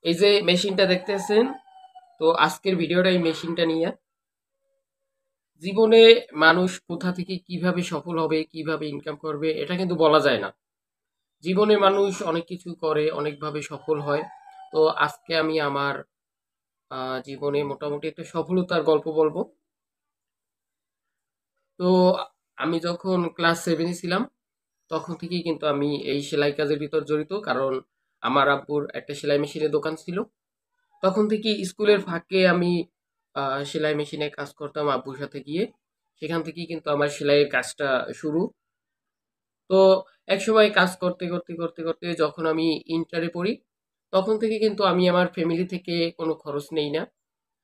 এই যে মেশিনটা দেখতেছেন, তো আজকের ভিডিওটা এই মেশিনটা নিয়ে। জীবনে মানুষ কোথা থেকে কিভাবে সফল হবে, কিভাবে ইনকাম করবে, এটা কিন্তু বলা যায় না। জীবনে মানুষ অনেক কিছু করে, অনেকভাবে সফল হয়। তো আজকে আমি আমার জীবনে মোটামুটি একটা সফলতার গল্প বলবো। তো আমি যখন ক্লাস 7 ছিলাম, তখন থেকেই কিন্তু আমি এই সেলাই কাজের ভিতর জড়িত। কারণ আমার আব্বুর একটা সেলাই মেশিনের দোকান ছিল। তখন থেকেই স্কুলের ফাঁকে আমি সেলাই মেশিনে কাজ করতাম আব্বুর সাথে গিয়ে। সেখান থেকেই কিন্তু আমার সেলাইয়ের কাজটা শুরু। তো একসময় কাজ করতে করতে করতে করতে যখন আমি ইন্টারে পড়ি, তখন থেকে কিন্তু আমি আমার ফ্যামিলি থেকে কোনো খরচ নেই না।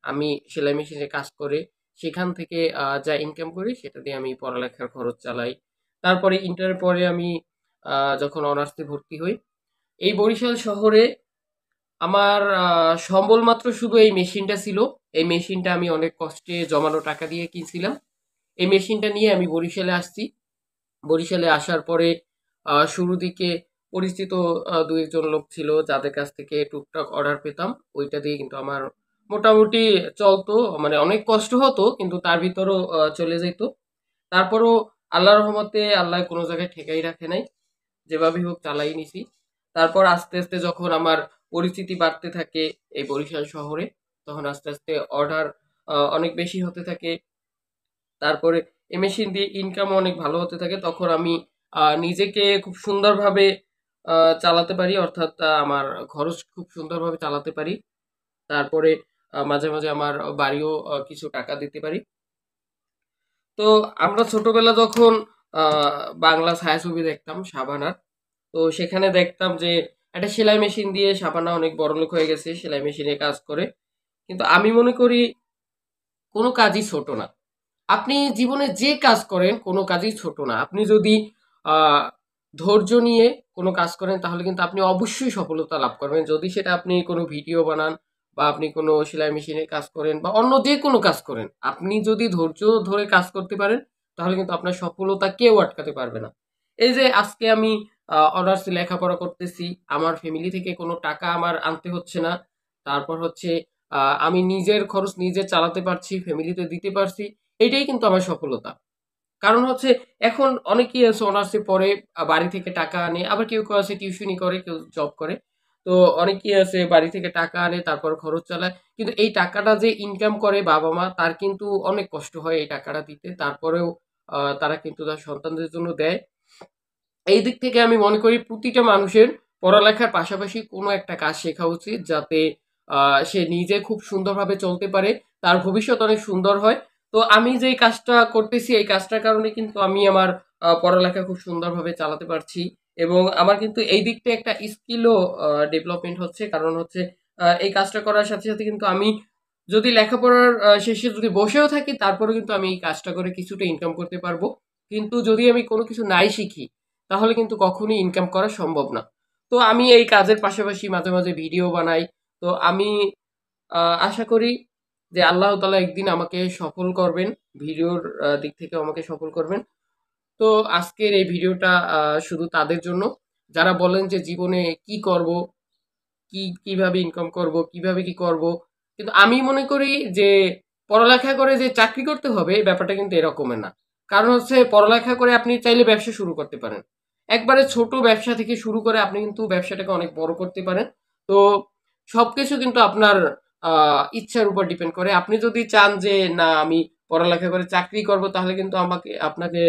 আমি সেলাই মেশিনে কাজ করে সেখান থেকে যা ইনকাম করি সেটা দিয়ে আমি পড়ালেখার খরচ চালাই। তারপরে ইন্টারের পরে আমি যখন অনার্সে ভর্তি হই, এই বরিশাল শহরে আমার সম্বল মাত্র শুধু এই মেশিনটা ছিল। এই মেশিনটা আমি অনেক কষ্টে জমানো টাকা দিয়ে কিনছিলাম। এই মেশিনটা নিয়ে আমি বরিশালে আসছি। বরিশালে আসার পরে শুরু দিকে পরিচিত দু একজন লোক ছিল যাদের কাছ থেকে টুকটাক অর্ডার পেতাম। ওইটা দিয়ে কিন্তু আমার মোটামুটি চলতো। মানে অনেক কষ্ট হতো কিন্তু তার ভিতরও চলে যেত। তারপরও আল্লাহর রহমতে আল্লাহ কোনো জায়গায় ঠেকাই রাখে নাই, যেভাবেই হোক চালাই নিছি। তারপর আস্তে আস্তে যখন আমার পরিচিতি বাড়তে থাকে এই বরিশাল শহরে, তখন আস্তে আস্তে অর্ডার অনেক বেশি হতে থাকে। তারপরে এই মেশিন দিয়ে ইনকাম অনেক ভালো হতে থাকে। তখন আমি নিজেকে খুব সুন্দরভাবে চালাতে পারি, অর্থাৎ আমার খরচ খুব সুন্দরভাবে চালাতে পারি। তারপরে মাঝে মাঝে আমার বাড়িও কিছু টাকা দিতে পারি। তো আমরা ছোটবেলা যখন বাংলা ছায়াছবি দেখতাম শাবানার, তো সেখানে দেখতাম যে একটা সেলাই মেশিন দিয়ে শাবানা অনেক বড়লোক হয়ে গেছে সেলাই মেশিনে কাজ করে। কিন্তু আমি মনে করি কোনো কাজই ছোট না। আপনি জীবনে যে কাজ করেন কোনো কাজই ছোট না। আপনি যদি আহ, ধৈর্য নিয়ে কোনো কাজ করেন তাহলে কিন্তু আপনি অবশ্যই সফলতা লাভ করবেন। যদি সেটা আপনি কোনো ভিডিও বানান বা আপনি কোনো সেলাই মেশিনে কাজ করেন বা অন্য যে কোনো কাজ করেন, আপনি যদি ধৈর্য ধরে কাজ করতে পারেন তাহলে কিন্তু আপনার সফলতা কেউ আটকাতে পারবে না। এই যে আজকে আমি অনার্সে লেখাপড়া করতেছি, আমার ফ্যামিলি থেকে কোনো টাকা আমার আনতে হচ্ছে না। তারপর হচ্ছে আমি নিজের খরচ নিজে চালাতে পারছি, ফ্যামিলিতে দিতে পারছি। এটাই কিন্তু আমার সফলতা। কারণ হচ্ছে এখন অনেকেই আছে অনার্সে পড়ে, বাড়ি থেকে টাকা আনে, আবার কেউ কেউ আছে টিউশনি করে, কেউ জব করে। তো অনেকেই আছে বাড়ি থেকে টাকা আনে তারপর খরচ চালায়, কিন্তু এই টাকাটা যে ইনকাম করে বাবা মা, তার কিন্তু অনেক কষ্ট হয় এই টাকাটা দিতে। তারপরেও তারা কিন্তু তার সন্তানদের জন্য দেয়। এই দিক থেকে আমি মনে করি প্রতিটা মানুষের পড়ালেখার পাশাপাশি কোনো একটা কাজ শেখা উচিত, যাতে সে নিজে খুব সুন্দরভাবে চলতে পারে, তার ভবিষ্যৎ অনেক সুন্দর হয়। তো আমি যে কাজটা করতেছি এই কাজটার কারণে কিন্তু আমি আমার পড়ালেখা খুব সুন্দরভাবে চালাতে পারছি। এবং আমার কিন্তু এই দিকটা একটা স্কিলও ডেভেলপমেন্ট হচ্ছে। কারণ হচ্ছে এই কাজটা করার সাথে সাথে কিন্তু আমি যদি লেখাপড়ার শেষে যদি বসেও থাকি তারপরে কিন্তু আমি এই কাজটা করে কিছুটা ইনকাম করতে পারবো। কিন্তু যদি আমি কোনো কিছু নাই শিখি তাহলে কিন্তু কখনোই ইনকাম করা সম্ভব না। তো আমি এই কাজের পাশাপাশি মাঝে মাঝে ভিডিও বানাই। তো আমি আশা করি যে আল্লাহ তাআলা একদিন আমাকে সফল করবেন, ভিডিওর দিক থেকে আমাকে সফল করবেন। তো আজকের এই ভিডিওটা শুধু তাদের জন্য যারা বলেন যে জীবনে কি করব, কিভাবে ইনকাম করব, কিভাবে কি করব। কিন্তু আমি মনে করি যে পড়ালেখা করে যে চাকরি করতে হবে এই ব্যাপারটা কিন্তু এরকমের না। কারণ হচ্ছে পড়ালেখা করে আপনি চাইলে ব্যবসা শুরু করতে পারেন। একবারে ছোট ব্যবসা থেকে শুরু করে আপনি কিন্তু ব্যবসাটাকে অনেক বড় করতে পারেন। তো সবকিছু কিন্তু আপনার ইচ্ছার উপর ডিপেন্ড করে। আপনি যদি চান যে না আমি পড়ালেখা করে চাকরি করব তাহলে কিন্তু আপনাকে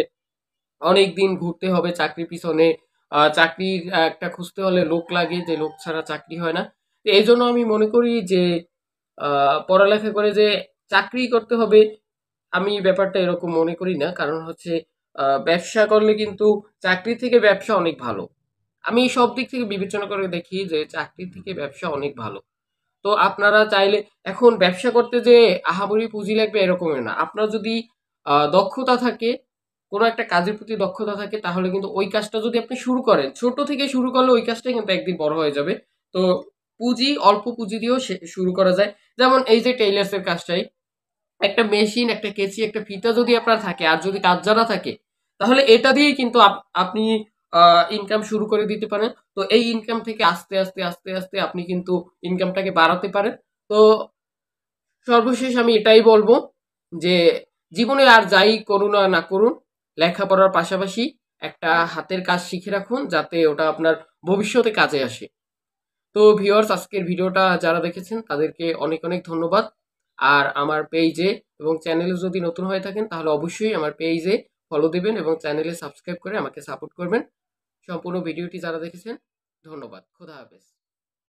অনেক দিন ঘুরতে হবে চাকরির পিছনে। চাকরির একটা খুঁজতে হলে লোক লাগে, যে লোক ছাড়া চাকরি হয় না। তো এই জন্য আমি মনে করি যে পড়ালেখা করে যে চাকরি করতে হবে, আমি ব্যাপারটা এরকম মনে করি না। কারণ হচ্ছে ব্যবসা করলে কিন্তু চাকরি থেকে ব্যবসা অনেক ভালো। আমি সব দিক থেকে বিবেচনা করে দেখি যে চাকরি থেকে ব্যবসা অনেক ভালো। তো আপনারা চাইলে এখন ব্যবসা করতে যে আহামরি পুঁজি লাগবে এরকমের না। আপনার যদি দক্ষতা থাকে, কোনো একটা কাজের প্রতি দক্ষতা থাকে, তাহলে কিন্তু ওই কাজটা যদি আপনি শুরু করেন, ছোট থেকে শুরু করলে ওই কাজটা কিন্তু একদিন বড় হয়ে যাবে। তো অল্প পুঁজি দিয়েও শুরু করা যায়। যেমন এই যে টেইলার্স এর কাজটাই, একটা মেশিন, একটা কেচি, একটা ফিতা যদি আপনার থাকে আর যদি কাজ জানা থাকে, তাহলে এটা দিয়েই কিন্তু আপনি ইনকাম শুরু করে দিতে পারেন। তো এই ইনকাম থেকে আস্তে আস্তে আস্তে আস্তে আপনি কিন্তু ইনকামটাকে বাড়াতে পারেন। তো সর্বশেষ আমি এটাই বলবো যে জীবনে আর যাই করুন আর না করুন, লেখাপড়ার পাশাপাশি একটা হাতের কাজ শিখে রাখুন যাতে ওটা আপনার ভবিষ্যতে কাজে আসে। তো ভিউয়ার্স, আজকের ভিডিওটা যারা দেখেছেন তাদেরকে অনেক অনেক ধন্যবাদ। আর আমার পেজে এবং চ্যানেলে যদি নতুন হয়ে থাকেন তাহলে অবশ্যই আমার পেজে ফলো দিবেন এবং চ্যানেলে সাবস্ক্রাইব করে আমাকে সাপোর্ট করবেন। সম্পূর্ণ ভিডিওটি যারা দেখেছেন ধন্যবাদ। খোদা হাফেজ।